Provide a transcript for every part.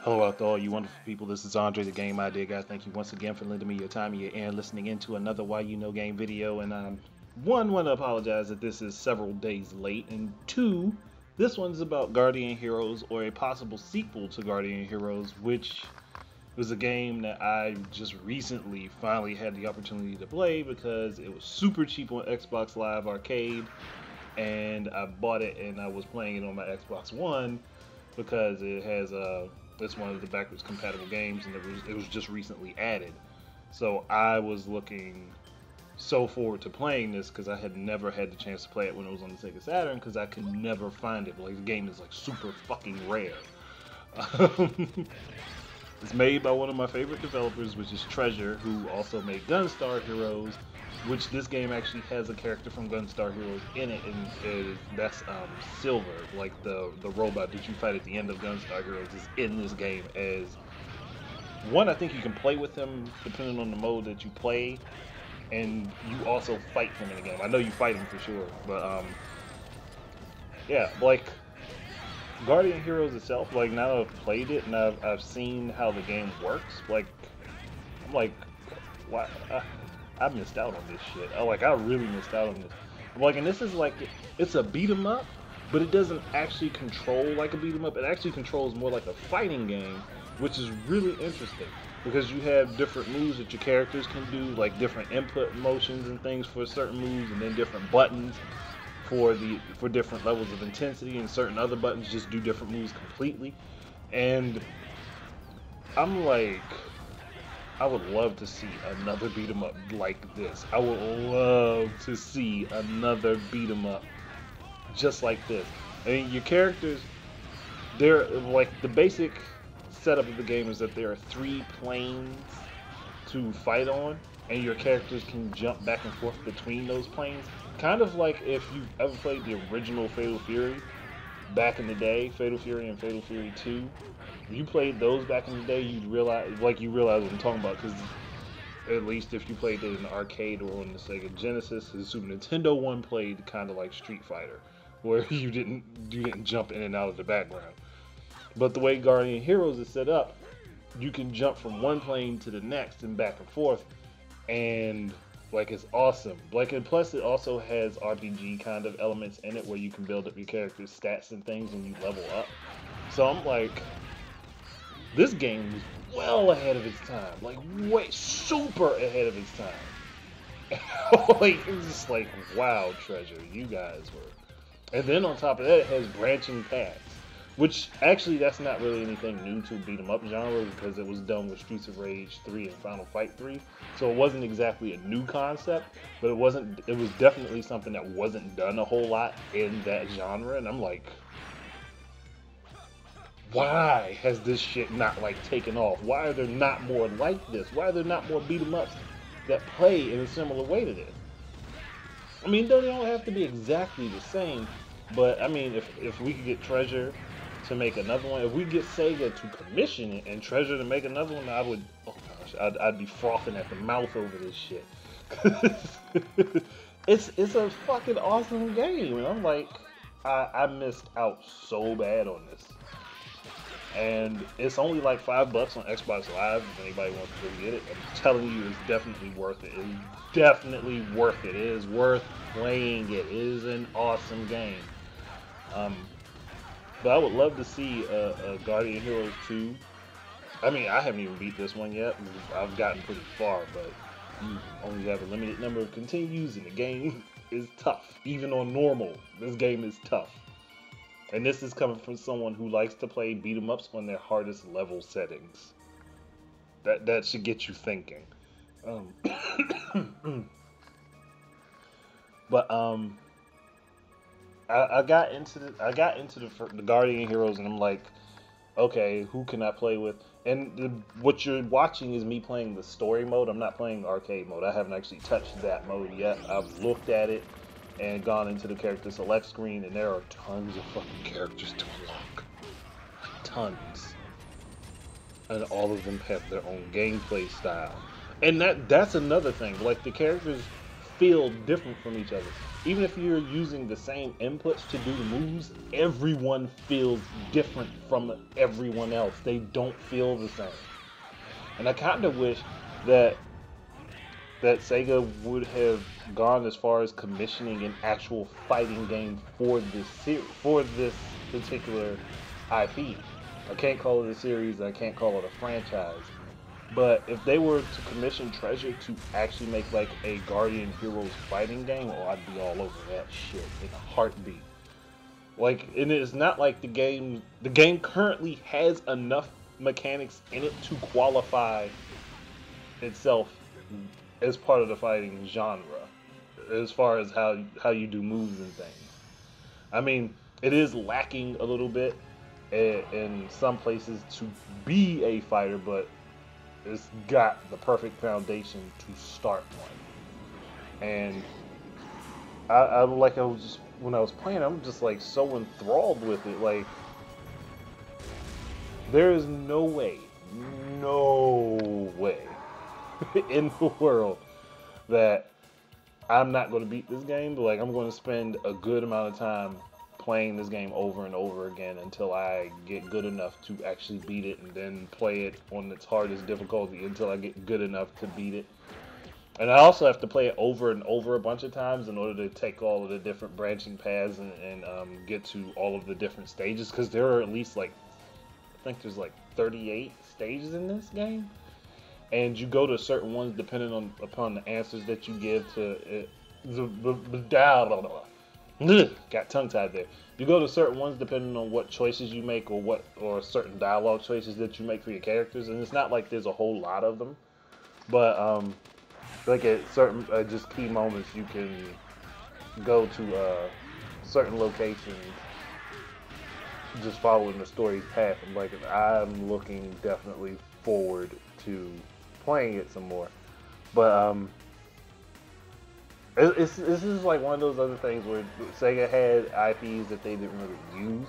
Hello out to all you wonderful people. This is Andre, the Game Idea Guy. Thank you once again for lending me your time and your ear and listening into another Why You Know Game video. And one, want to apologize that this is several days late. And two, this one's about Guardian Heroes, or a possible sequel to Guardian Heroes, which was a game that I just recently finally had the opportunity to play because it was super cheap on Xbox Live Arcade. And I bought it and I was playing it on my Xbox One because it has it's one of the backwards compatible games, and it was just recently added. So I was looking so forward to playing this because I had never had the chance to play it when it was on the Sega Saturn because I could never find it. Like, the game is like super fucking rare. It's made by one of my favorite developers, which is Treasure, who also made Gunstar Heroes, which this game actually has a character from Gunstar Heroes in it, and that's Silver, like the robot that you fight at the end of Gunstar Heroes, is in this game as one. I think you can play with him depending on the mode that you play, and you also fight him in the game. I know you fight him for sure, but yeah, like Guardian Heroes itself, like now that I've played it and I've seen how the game works, like I'm like, why? I missed out on this shit. I really missed out on this. Like, and this is like, it's a beat 'em up, but it doesn't actually control like a beat 'em up. It actually controls more like a fighting game, which is really interesting because you have different moves that your characters can do, like different input motions and things for certain moves, and then different buttons for different levels of intensity, and certain other buttons just do different moves completely. And I'm like, I would love to see another beat 'em up like this. I would love to see another beat 'em up just like this. I mean, your characters, they're like, the basic setup of the game is that there are 3 planes to fight on, and your characters can jump back and forth between those planes. Kind of like if you've ever played the original Fatal Fury back in the day, Fatal Fury and Fatal Fury 2. If you played those back in the day, you realize what I'm talking about, because at least if you played it in the arcade or on the Sega Genesis, the Super Nintendo one played kind of like Street Fighter, where you didn't jump in and out of the background. But the way Guardian Heroes is set up, you can jump from one plane to the next and back and forth, and like, it's awesome. Like, and plus it also has RPG kind of elements in it where you can build up your character's stats and things when you level up. So I'm like, this game was well ahead of its time. Like, way super ahead of its time. Like, it was just like, wow, Treasure, you guys were. And then on top of that, it has branching paths, which actually, that's not really anything new to beat 'em up genre because it was done with Streets of Rage 3 and Final Fight 3. So it wasn't exactly a new concept, but it was definitely something that wasn't done a whole lot in that genre. And I'm like, why has this shit not like taken off? Why are there not more like this? Why are there not more beat 'em ups that play in a similar way to this? I mean, they don't have to be exactly the same, but I mean, if we could get Treasure to make another one, if we get Sega to commission it and Treasure to make another one, I would, oh gosh, I'd be frothing at the mouth over this shit. It's a fucking awesome game, and I'm like, I missed out so bad on this. And it's only like $5 on Xbox Live if anybody wants to go get it. I'm telling you, it's definitely worth it. It's definitely worth it. It is worth playing it. It is an awesome game. But I would love to see a Guardian Heroes 2. I mean, I haven't even beat this one yet. I've gotten pretty far, but you only have a limited number of continues, and the game is tough. Even on normal, this game is tough. And this is coming from someone who likes to play beat 'em ups on their hardest level settings. That should get you thinking. But I got into the Guardian Heroes, and I'm like, okay, who can I play with? And what you're watching is me playing the story mode. I'm not playing arcade mode. I haven't actually touched that mode yet. I've looked at it and gone into the character select screen, and there are tons of fucking characters to unlock. Tons. And all of them have their own gameplay style. And that's another thing. Like, the characters feel different from each other. Even if you're using the same inputs to do the moves, everyone feels different from everyone else. They don't feel the same. And I kind of wish that Sega would have gone as far as commissioning an actual fighting game for this particular IP. I can't call it a series. I can't call it a franchise. But if they were to commission Treasure to actually make like a Guardian Heroes fighting game, oh, I'd be all over that shit in a heartbeat. Like, and it's not like the game currently has enough mechanics in it to qualify itself as part of the fighting genre, as far as how you do moves and things. I mean, it is lacking a little bit in some places to be a fighter, but it's got the perfect foundation to start one. And I was just, when I was playing, I'm just like so enthralled with it. Like, there is no way in the world that I'm not going to beat this game. But like, I'm going to spend a good amount of time playing this game over and over again until I get good enough to actually beat it, and then play it on its hardest difficulty until I get good enough to beat it. And I also have to play it over and over a bunch of times in order to take all of the different branching paths and get to all of the different stages, because there are at least like, I think there's like 38 stages in this game, and you go to certain ones depending upon the answers that you give to it. Got tongue tied there. You go to certain ones depending on what choices you make, or certain dialogue choices that you make for your characters, and it's not like there's a whole lot of them, but like at certain just key moments you can go to certain locations just following the story's path. And like, I'm looking definitely forward to playing it some more, but this is like one of those other things where Sega had IPs that they didn't really use,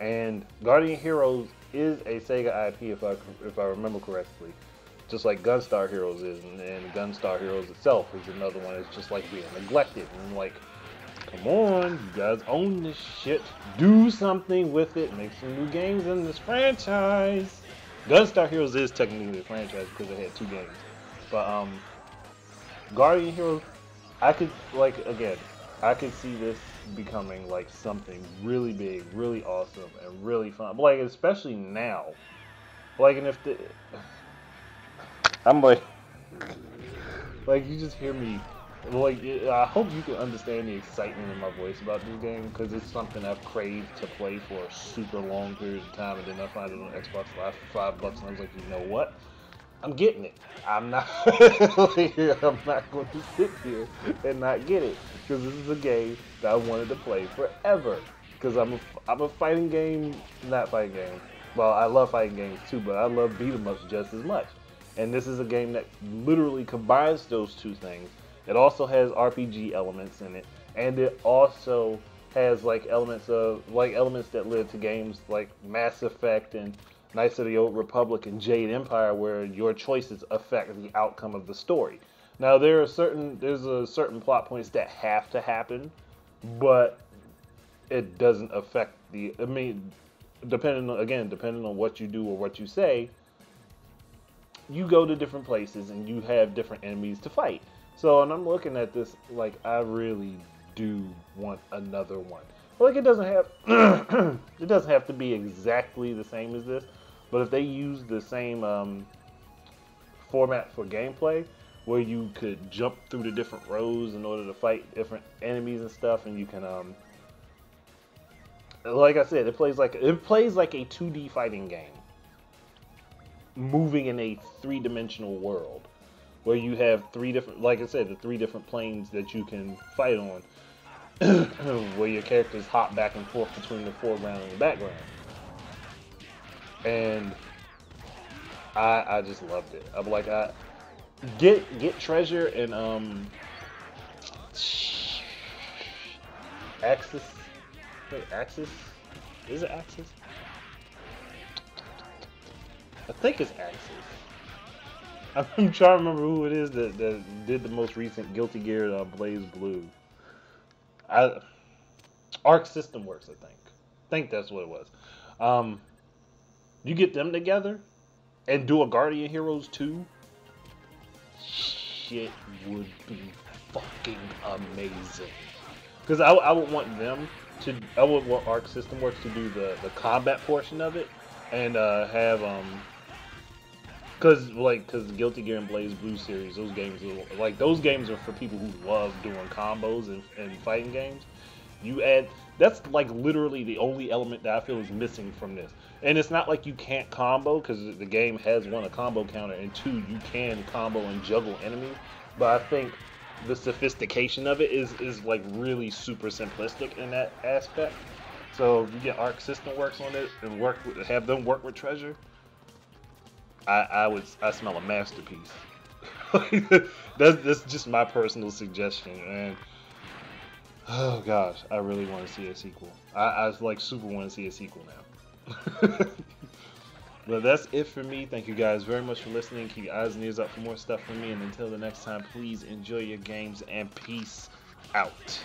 and Guardian Heroes is a Sega IP if I remember correctly, just like Gunstar Heroes is, and Gunstar Heroes itself is another one that's just like being neglected. And I'm like, come on, you guys own this shit, do something with it, make some new games in this franchise. Gunstar Heroes is technically a franchise because it had 2 games, but Guardian Heroes, I could see this becoming like something really big, really awesome, and really fun. But like, especially now, like, and if I'm like you just hear me, like, I hope you can understand the excitement in my voice about this game, because it's something I've craved to play for a super long period of time, and then I find it on Xbox Live for $5, and I was like, you know what? I'm getting it. I'm not I'm not going to sit here and not get it, because this is a game that I wanted to play forever. Because I'm a fighting game, not fighting game. Well, I love fighting games too, but I love beat 'em ups just as much. And this is a game that literally combines those two things. It also has RPG elements in it, and it also has like elements that led to games like Mass Effect and Knights of the Old Republic and Jade Empire, where your choices affect the outcome of the story. Now, there's a certain plot points that have to happen, but it doesn't affect depending on what you do or what you say, you go to different places and you have different enemies to fight. So, and I'm looking at this like, I really do want another one. Like, it doesn't have to be exactly the same as this, but if they use the same format for gameplay, where you could jump through the different rows in order to fight different enemies and stuff, and you can like I said, it plays like a 2D fighting game, moving in a 3-dimensional world, where you have 3 different, like I said, the 3 different planes that you can fight on, where your characters hop back and forth between the foreground and the background. And I just loved it. I'm like, get Treasure and Axis. Wait, Axis? Is it Axis? I think it's Axis. I'm trying to remember who it is that did the most recent Guilty Gear Blaze Blue. I Arc System Works, I think. Think that's what it was. Um, you get them together and do a Guardian Heroes 2, shit would be fucking amazing. Because I would want them to, I would want Arc System Works to do the combat portion of it, and have because Guilty Gear and Blaze Blue series, those games are like those games are for people who love doing combos and fighting games. You add that's like literally the only element that I feel is missing from this. And it's not like you can't combo because the game has one a combo counter and two you can combo and juggle enemies. But I think the sophistication of it is like really super simplistic in that aspect. So if you get Arc System Works on it and have them work with Treasure, I smell a masterpiece. That's just my personal suggestion, and oh gosh, I really want to see a sequel. I like super want to see a sequel now. But that's it for me. Thank you guys very much for listening. Keep your eyes and ears up for more stuff from me. And until the next time, please enjoy your games and peace out.